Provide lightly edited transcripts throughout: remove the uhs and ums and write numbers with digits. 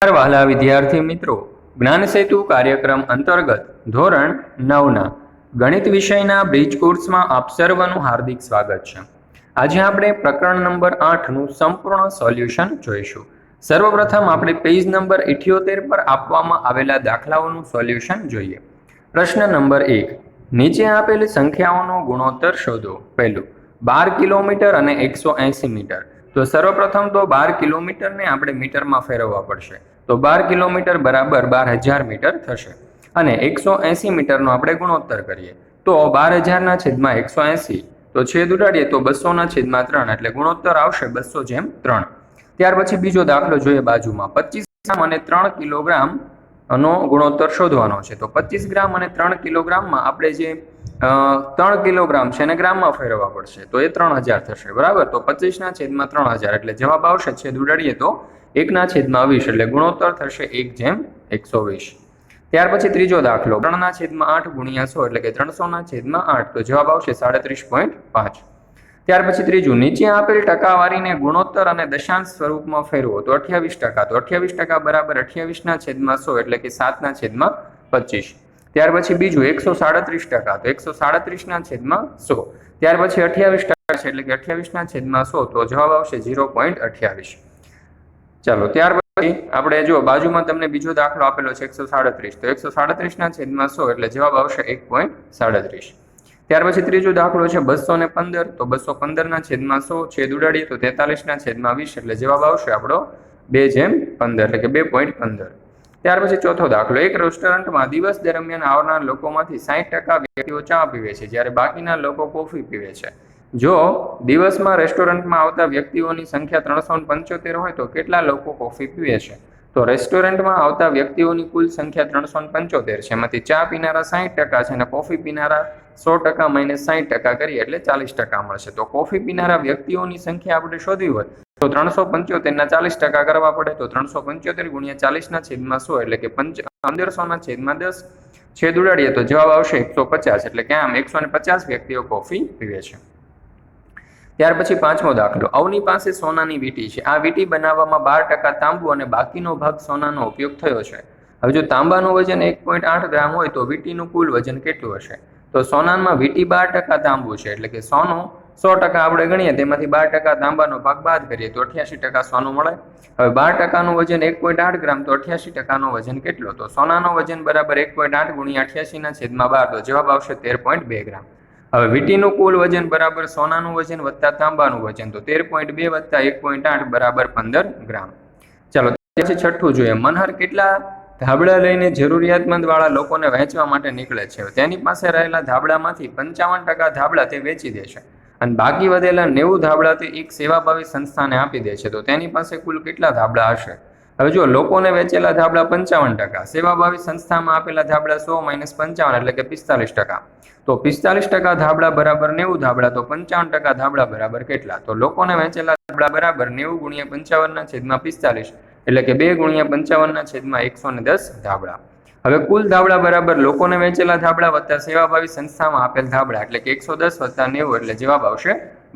વહાલા વિદ્યાર્થી મિત્રો, જ્ઞાન સેતુ કાર્યક્રમ અંતર્ગત ધોરણ 9ના ગણિત વિષયના બ્રિજ કોર્સમાં આપ સર્વનું હાર્દિક સ્વાગત છે। આજે આપણે પ્રકરણ નંબર 8નું સંપૂર્ણ સોલ્યુશન જોઈશું। સર્વપ્રથમ આપણે પેજ નંબર 78 પર આપવામાં આવેલા દાખલાઓનું સોલ્યુશન જોઈએ। પ્રશ્ન નંબર 1, નીચે આપેલ સંખ્યાઓનો ગુણોત્તર શોધો। પહેલું 12 કિલોમીટર અને 180 મીટર। તો સર્વપ્રથમ તો 12 કિલોમીટરને આપણે મીટરમાં ફેરવવા પડશે। તો 12 કિલોમીટર બરાબર 12,000 મીટર થશે અને 180 મીટરનો આપણે ગુણોત્તર કરીએ તો 12,000 છેદમાં 180 તો છેદ ઉડાડીએ તો 200/3 એટલે ગુણોત્તર આવશે 200/3। ત્યાર પછી બીજો દાખલો જોઈએ બાજુમાં 25 ગ્રામ અને 3 કિલોગ્રામ નો ગુણોત્તર શોધવાનો છે। તો 25 ગ્રામ અને 3 કિલોગ્રામમાં આપણે જે 3 કિલોગ્રામ છે એને ગ્રામમાં ફેરવવા પડશે તો એ 3000 થશે, બરાબર। તો 25/3000 એટલે જવાબ આવશે, છેદ ઉડાડીએ તો 1/20 એટલે ગુણોત્તર થશે 1/120। ત્યાર પછી ત્રીજો દાખલો 3/8 ગુણ્યા 100 એટલે કે 300/8 તો જવાબ આવશે 37.5। ત્યાર પછી ત્રીજું, નીચે આપેલ ટકાવારીને ગુણોત્તર અને દશાંશ સ્વરૂપમાં ફેરવો તો 28%। તો 28% બરાબર 28/100 એટલે કે 7/25। ત્યાર પછી બીજું 137%। તો 137/100 ત્યાર પછી 28% છે એટલે કે 28/100 તો જવાબ આવશે 0.28। ચાલો ત્યાર પછી આપણે જો બાજુમાં તમને બીજો દાખલો આપેલો છે 137, તો 137/100 એટલે જવાબ આવશે 1.37। ત્યાર પછી ત્રીજો દાખલો છે 215, તો 215/100 છેદ ઉડાડીએ તો 43/20 એટલે જવાબ આવશે આપણો 2/15 એટલે કે 2.15। ત્યાર પછી ચોથો દાખલો, એક રેસ્ટોરન્ટમાં દિવસ દરમિયાન આવનાર લોકોમાંથી 60% વ્યક્તિઓ ચા પીવે છે જ્યારે બાકીના લોકો કોફી પીવે છે। જો દિવસમાં રેસ્ટોરન્ટમાં આવતા વ્યક્તિઓની સંખ્યા 375 હોય તો કેટલા લોકો કોફી પીવે છે? તો રેસ્ટોરન્ટમાં આવતા વ્યક્તિઓની કુલ સંખ્યા 375 છે, એમાંથી ચા પીનારા 60% છે અને કોફી પીનારા 100% માઇનસ 60% કરીએ એટલે 40% મળશે। તો કોફી પીનારા વ્યક્તિઓની સંખ્યા આપણે શોધવી હોય તો 375 40% કરવા પડે। તો 375 ગુણ્યા 40/100 એટલે કે 1500/10 છેદ ઉડાડીએ તો જવાબ આવશે 150 એટલે કે આમ 150 વ્યક્તિઓ કોફી પીવે છે। ત્યાર પછી પાંચમો દાખલો, અવની પાસે સોનાની વીંટી છે। આ વીંટી બનાવવામાં 12% તાંબુ અને બાકીનો ભાગ સોનાનો ઉપયોગ થયો છે। હવે જો તાંબાનું વજન 1.8 ગ્રામ હોય તો વીંટીનું કુલ વજન કેટલું હશે? તો સોનામાં વીંટી 12% તાંબુ છે એટલે કે સોનું 100% આપણે ગણીએ તેમાંથી 12% તાંબાનો ભાગ બાદ કરીએ તો 88% સોનું મળે। હવે 12%નું વજન 1.8 ગ્રામ તો 88%નો વજન કેટલો? તો સોનાનો વજન બરાબર 1.8 ગુણ્યા 88/12 તો જવાબ આવશે 13.2 ગ્રામ। હવે વીંટીનું કુલ વજન બરાબર સોનાનું વજન વત્તા તાંબાનું વજન તો 13.2 વત્તા 1.8 બરાબર 15 ગ્રામ। ચાલો પછી છઠ્ઠું જોઈએ, મનહર કેટલા ધાબળા લઈને જરૂરિયાતમંદ વાળા લોકોને વહેંચવા માટે નીકળે છે। તેની પાસે રહેલા ધાબળામાંથી 55% ધાબળા તે વેચી દે છે અને બાકી વધેલા 90 ધાબળા તે એક સેવાભાવી સંસ્થાને આપી દે છે। તો તેની પાસે કુલ કેટલા ધાબળા હશે? હવે જો લોકોને વેચેલા ધાબળા 55%, સેવાભાવી સંસ્થામાં આપેલા ધાબળા 100 - 55 એટલે કે 45%। તો 45% ધાબળા બરાબર 90 ધાબળા તો 55% ધાબળા બરાબર કેટલા? તો લોકોને વેચેલા ધાબળા બરાબર 90 ગુણ્યા 55/45 એટલે કે 2 ગુણ્યા 55/110 ધાબળા। હવે કુલ ધાબળા બરાબર લોકોને વેચેલા ધાબળા વત્તા સેવાભાવી સંસ્થામાં આપેલ ધાબળા એટલે કે 110 વત્તા 90 એટલે જવાબ આવશે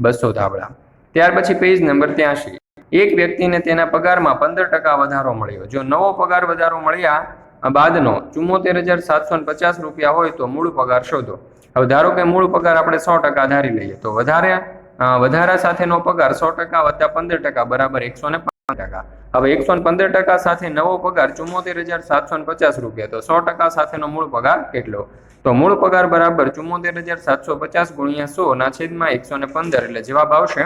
200 ધાબળા। ત્યાર પછી પેજ નંબર 83, એક વ્યક્તિને તેના પગારમાં 15% વધારો મળ્યો। જો નવો પગાર વધારો મળ્યા બાદનો 74,750 રૂપિયા હોય તો મૂળ પગાર શોધો। હવે ધારો કે મૂળ પગાર આપણે 100% ધારી લઈએ તો વધારા સાથેનો પગાર 100% વત્તા 15% બરાબર 115%। હવે 115% સાથે નવો પગાર 74,750 રૂપિયા તો 100% સાથેનો મૂળ પગાર કેટલો? તો મૂળ પગાર બરાબર 74,750 ગુણ્યા 100/115 એટલે જવાબ આવશે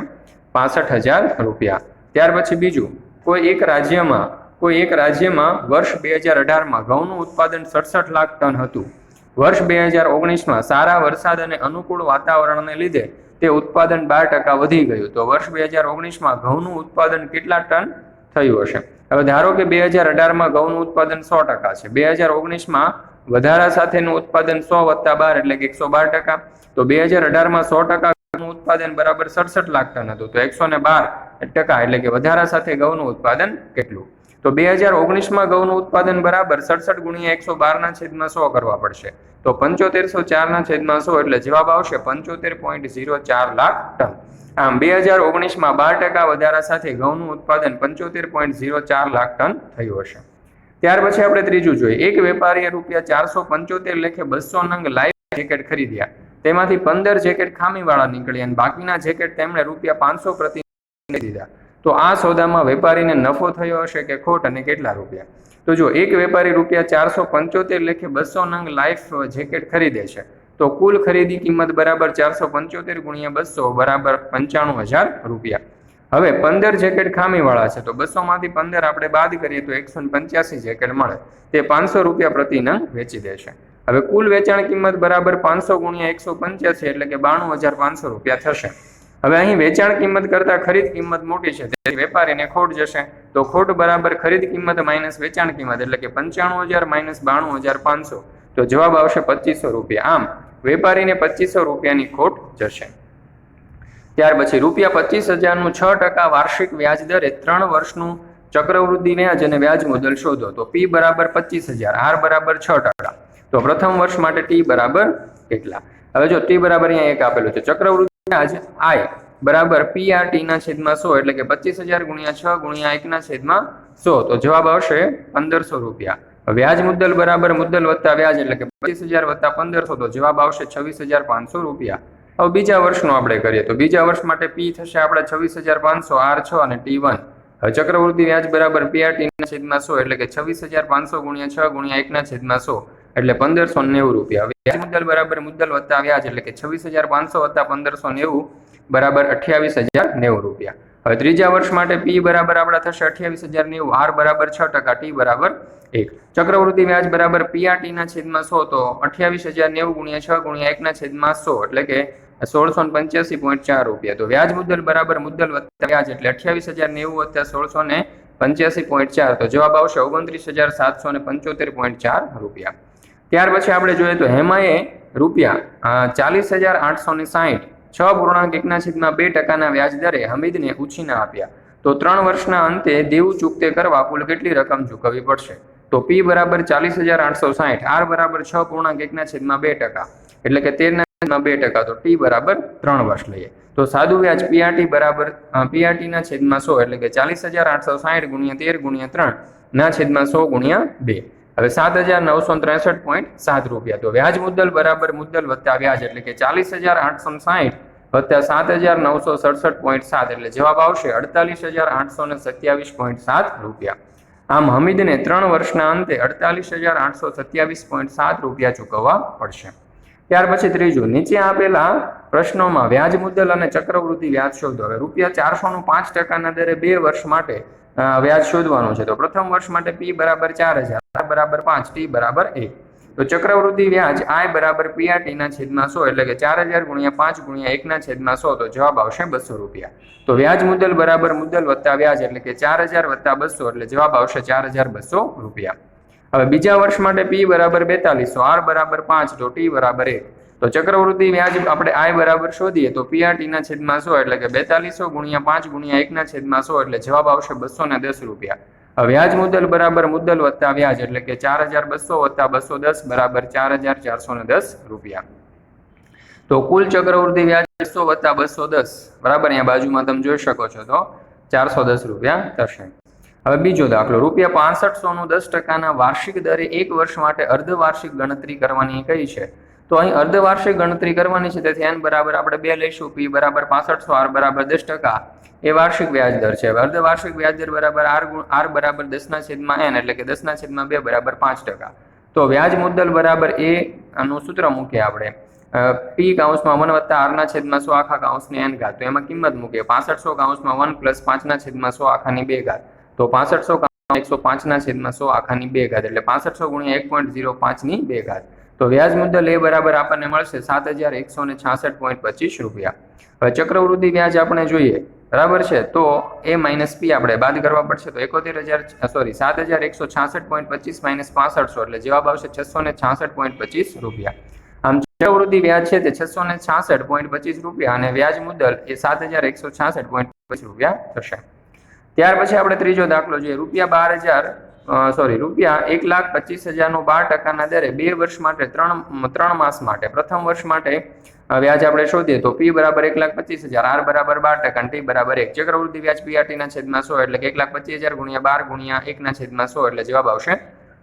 65,000 રૂપિયા। ત્યાર પછી બીજું, કોઈ એક રાજ્યમાં વર્ષ 2018માં ઘઉંનું ઉત્પાદન 67 લાખ ટન હતું। વર્ષ 2019માં સારા વરસાદ અને અનુકૂળ વાતાવરણને લીધે તે ઉત્પાદન 12% વધી ગયું। તો વર્ષ 2019માં ઘઉંનું ઉત્પાદન કેટલા ટન થયું હશે? હવે ધારો કે 2018માં ઘઉંનું ઉત્પાદન 100% છે, 2019માં વધારા સાથેનું ઉત્પાદન 100 વત્તા 12 એટલે કે 112%। તો 2018માં 100% ઉત્પાદન બરાબર 67 લાખ ટન હતું તો 112% એટલે કે વધારા સાથે ઘઉંનું ઉત્પાદન કેટલું? તો 2019માં ઘઉંનું ઉત્પાદન બરાબર 67 ગુણ્યા 112/100 કરવા પડશે તો 7504/100 એટલે જવાબ આવશે 75.04 લાખ ટન। આમ 2019માં 12% વધારા સાથે ઘઉંનું ઉત્પાદન 75.04 લાખ ટન થયું હશે. ત્યાર પછી આપણે ત્રીજું જોઈએ. એક વેપારીએ ₹475 લેખે 200 નંગ લાઈવ જેકેટ ખરીદ્યા. તેમાંથી 15 જેકેટ ખામીવાળા નીકળ્યા અને બાકીના જેકેટ તેમણે ₹500 પ્રતિ દીધા. તો આ સોદામાં વેપારીને નફો થયો હશે કે ખોટ, અને કેટલા રૂપિયા? તો જો એક વેપારી ₹475 લેખે 200 નંગ લાઈફ જેકેટ ખરીદે છે, તો કુલ ખરીદી કિંમત બરાબર 475 ગુણ્યા 200 બરાબર 95,000 રૂપિયા. હવે 15 જેકેટ ખામીવાળા છે, તો 200 માંથી 15 આપણે બાદ કરીએ તો 185 જેકેટ મળે. તે ₹500 પ્રતિ નંગ વેચી દેશે. હવે કુલ વેચાણ કિંમત બરાબર 500 ગુણ્યા 185 એટલે કે 92,500 રૂપિયા થશે. હવે અહીં વેચાણ કિંમત કરતા ખરીદ કિંમત મોટી છે, તેથી વેપારીને ખોટ જશે. તો ખોટ બરાબર ખરીદ કિંમત માઇનસ વેચાણ કિંમત એટલે કે 95,000 માઇનસ 92,500. તો જવાબ આવશે 2,500 રૂપિયા. આમ વેપારીને 2,500 રૂપિયાની ખોટ જશે. ત્યાર પછી ₹25,000નું 6% વાર્ષિક વ્યાજ દરે 3 વર્ષનું ચક્રવૃદ્ધિ વ્યાજ અને વ્યાજ મુદ્દલ શોધો. તો P બરાબર 25,000, R બરાબર 6%. તો પ્રથમ વર્ષ માટે T બરાબર કેટલા? હવે જો T બરાબર અહીંયા 1 આપેલું છે. ચક્રવૃદ્ધિ વ્યાજ I બરાબર PRT ના છેદમાં 100 એટલે કે 25,000 ગુણ્યા 6 ગુણ્યા 1 ના છેદમાં 100. તો જવાબ આવશે 1,500 રૂપિયા. વ્યાજ મુદ્દલ બરાબર મુદ્દલ વત્તા વ્યાજ એટલે કે 25,000 વત્તા 1,500. તો જવાબ આવશે 26,500 રૂપિયા. હવે બીજા વર્ષનું આપણે કરીએ તો બીજા વર્ષ માટે P થશે આપણે 26,500, R 6 અને T 1. હવે ચક્રવૃદ્ધિ વ્યાજ બરાબર PRT ના છેદમાં 100 એટલે કે 26,500 ગુણ્યા 6 ગુણ્યા 1 ના છેદમાં 100 એટલે 1,590 રૂપિયા. વ્યાજ મુદ્દલ બરાબર મુદ્દલ વત્તા વ્યાજ એટલે કે 26,500 વત્તા 1,590 બરાબર 28,090 રૂપિયા. હવે ત્રીજા વર્ષ માટે P બરાબર આપણા થશે 28,090, R બરાબર 6%, T બરાબર 1. ચક્રવૃદ્ધિ વ્યાજ બરાબર PRT ના છેદમાં 100 તો 28,090 ગુણ્યા 6 ગુણ્યા 1 ના છેદમાં 100 એટલે કે 1,685.4 રૂપિયા. તો વ્યાજ મુદ્દલ બરાબર મુદ્દલ વત્તા વ્યાજ એટલે 28,090 વત્તા 1,685.4. તો જવાબ આવશે 29,775.4 રૂપિયા. ત્યાર પછી આપણે જોઈએ તો હેમાએ ₹40,860 6.1/2% વ્યાજ દરે હમીદને ઉછીના આપ્યા. તો 3 વર્ષના અંતે દેવું ચૂકતે કરવા કુલ કેટલી રકમ ચૂકવવી પડશે? તો P બરાબર 40,860, R બરાબર 6.1/2% એટલે કે 13/2%. તો T બરાબર 3 વર્ષ લઈએ. તો સાદું વ્યાજ PRT બરાબર PRT ના છેદમાં 100 એટલે કે 40,860 ગુણ્યા 13 ગુણ્યા 3 ના છેદમાં 100 ગુણ્યા 2. હવે 7,963.7 રૂપિયા. તો વ્યાજ મુદ્દલ બરાબર મુદ્દલ વત્તા વ્યાજ એટલે કે 40,860 વત્તા 7,967.7 એટલે જવાબ આવશે 48,827.7 રૂપિયા. આમ હમીદને 3 વર્ષના અંતે 48,827.7 રૂપિયા ચૂકવવા પડશે. ત્યાર પછી ત્રીજું, નીચે આપેલા પ્રશ્નોમાં વ્યાજ મુદ્દલ અને ચક્રવૃદ્ધિ વ્યાજ શોધો. હવે ₹400નું 5%ના દરે 2 વર્ષ માટે વ્યાજ શોધવાનું છે. તો પ્રથમ વર્ષ માટે P બરાબર 4,000, R બરાબર 5, T બરાબર 1. તો ચક્રવૃદ્ધિ વ્યાજ I બરાબર PRT ના છેદમાં 100 એટલે કે 4,000 ગુણ્યા 5 ગુણ્યા 1 ના છેદમાં 100. તો જવાબ આવશે 200 રૂપિયા. તો વ્યાજ મુદ્દલ બરાબર મુદ્દલ વત્તા વ્યાજ એટલે કે 4,000 વત્તા 200 એટલે જવાબ આવશે 4,200 રૂપિયા. હવે બીજા વર્ષ માટે P બરાબર 4200, R બરાબર 5, તો T બરાબર 1. તો ચક્રવૃદ્ધિ વ્યાજ આપણે I બરાબર શોધીએ તો PRT ના છેદમાં 100 એટલે કે 4200 ગુણ્યા 5 ગુણ્યા 1 ના છેદમાં 100 એટલે જવાબ આવશે 210 રૂપિયા. વ્યાજ મુદ્દલ બરાબર મુદ્દલ વત્તા વ્યાજ એટલે કે 4,200 વત્તા 210 બરાબર 4,410 રૂપિયા. તો કુલ ચક્રવૃદ્ધિ વ્યાજ 200 વત્તા 210 બરાબર અહીંયા બાજુમાં તમે જોઈ શકો છો તો 410 રૂપિયા થશે. હવે બીજો દાખલો, ₹6500નું 10%ના વાર્ષિક દરે 1 વર્ષ માટે અર્ધવાર્ષિક ગણતરી કરવાની કઈ છે? તો અહીં અર્ધવાર્ષિક ગણતરી કરવાની છે, તેથી n બરાબર આપણે 2 લઈશું. P બરાબર 6500, R બરાબર 10%. એ વાર્ષિક વ્યાજ દર છે. અર્ધવાર્ષિક વ્યાજ દર બરાબર R બરાબર 10/n એટલે કે 10/2 બરાબર 5%. તો વ્યાજ મુદ્દલ બરાબર એ નું સૂત્ર મૂકીએ આપણે P કૌંસમાં 1 વત્તા R ના છેદમાં 100 આખા કૌંસની n ઘાત. તો એમાં કિંમત મૂકીએ 6500 કૌંસમાં 1 પ્લસ 5 ના છેદમાં 100 આખાની 2 ઘાત. તો 6500 105 ના છેદમાં 100 આખાની 2 ઘાત એટલે 6500 ગુણ્યા 1.05 ની 2 ઘાત. તો વ્યાજ મુદ્દલ એ બરાબર આપણને મળશે 7,166.25 રૂપિયા. હવે ચક્રવૃદ્ધિ વ્યાજ આપણે જોઈએ બરાબર છે, તો A માઇનસ P આપણે બાદ કરવા પડશે. તો 7,166.25 માઇનસ 6500 એટલે જવાબ આવશે 666.25 રૂપિયા. આમ ચક્રવૃદ્ધિ વ્યાજ છે તે 666.25 રૂપિયા અને વ્યાજ મુદ્દલ એ 7,166.25 રૂપિયા થશે. ત્યાર પછી આપણે ત્રીજો દાખલો જોઈએ. ₹12,000 રૂપિયા 1,25,000 12% દરે 2 વર્ષ માટે 3 માસ માટે પ્રથમ વર્ષ માટે વ્યાજ આપણે શોધીએ તો P બરાબર 1,25,000, R બરાબર 12% T બરાબર 1. ચક્રવૃદ્ધિ વ્યાજ PRT ના છેદમાં 100 એટલે કે 1,25,000 ગુણ્યા 12 ગુણ્યા 1 ના છેદમાં 100 એટલે જવાબ આવશે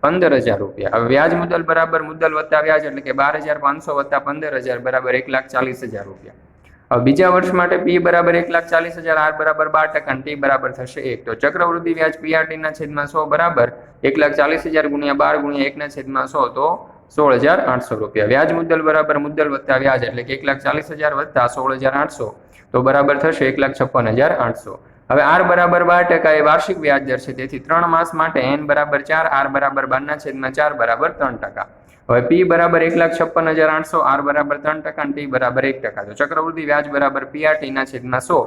15,000 રૂપિયા. હવે વ્યાજ મુદ્દલ બરાબર મુદ્દલ વત્તા વ્યાજ એટલે કે 12,500 વત્તા 15,000 બરાબર 1,40,000 રૂપિયા. હવે બીજા વર્ષ માટે P બરાબર 1,40,000, R બરાબર 12% T બરાબર થશે 1. તો ચક્રવૃદ્ધિ વ્યાજ PRT ના છેદમાં 100 બરાબર 1,40,000 ગુણ્યા 12 ગુણ્યા 1 ના છેદમાં 100 તો 16,800 રૂપિયા. વ્યાજ મુદ્દલ બરાબર મુદ્દલ વત્તા વ્યાજ એટલે કે 1,40,000 વત્તા 16,800 તો બરાબર થશે 1,56,800. હવે R બરાબર 12% એ વાર્ષિક વ્યાજ દર છે, તેથી 3 માસ માટે N બરાબર 4, R બરાબર 12/4 બરાબર 3%. હવે P બરાબર 1,56,800, R બરાબર 3% T બરાબર 1%. તો ચક્રવૃદ્ધિ વ્યાજ બરાબર PRT ના છેદમાં 100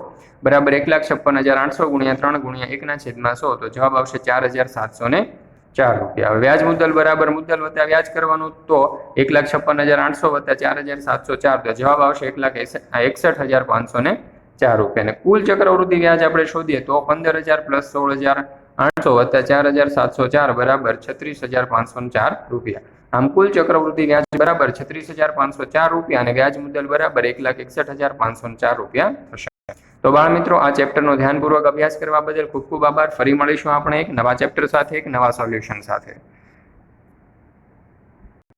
બરાબર 1,56,800 ગુણ્યા 3 ગુણ્યા 1 ના છેદમાં 100 તો જવાબ આવશે 4,704 રૂપિયા. હવે વ્યાજ મુદ્દલ બરાબર મુદ્દલ વત્તા વ્યાજ કરવાનું તો 1,56,800 વત્તા 4,704 તો જવાબ આવશે 1,61,504 રૂપિયા. અને કુલ ચક્રવૃદ્ધિ વ્યાજ આપણે શોધીએ તો 15,000 પ્લસ 16,800 વત્તા 4,704 બરાબર 36,504 રૂપિયા. આમ કુલ ચક્રવૃદ્ધિ વ્યાજ બરાબર 36,504 રૂપિયા અને વ્યાજ મુદ્દલ બરાબર 1,61,504 રૂપિયા થશે. તો બાળ મિત્રો, આ ચેપ્ટરનો ધ્યાનપૂર્વક અભ્યાસ કરવા બદલ ખૂબ ખૂબ આભાર. ફરી મળીશું આપણે એક નવા ચેપ્ટર સાથે, એક નવા સોલ્યુશન સાથે.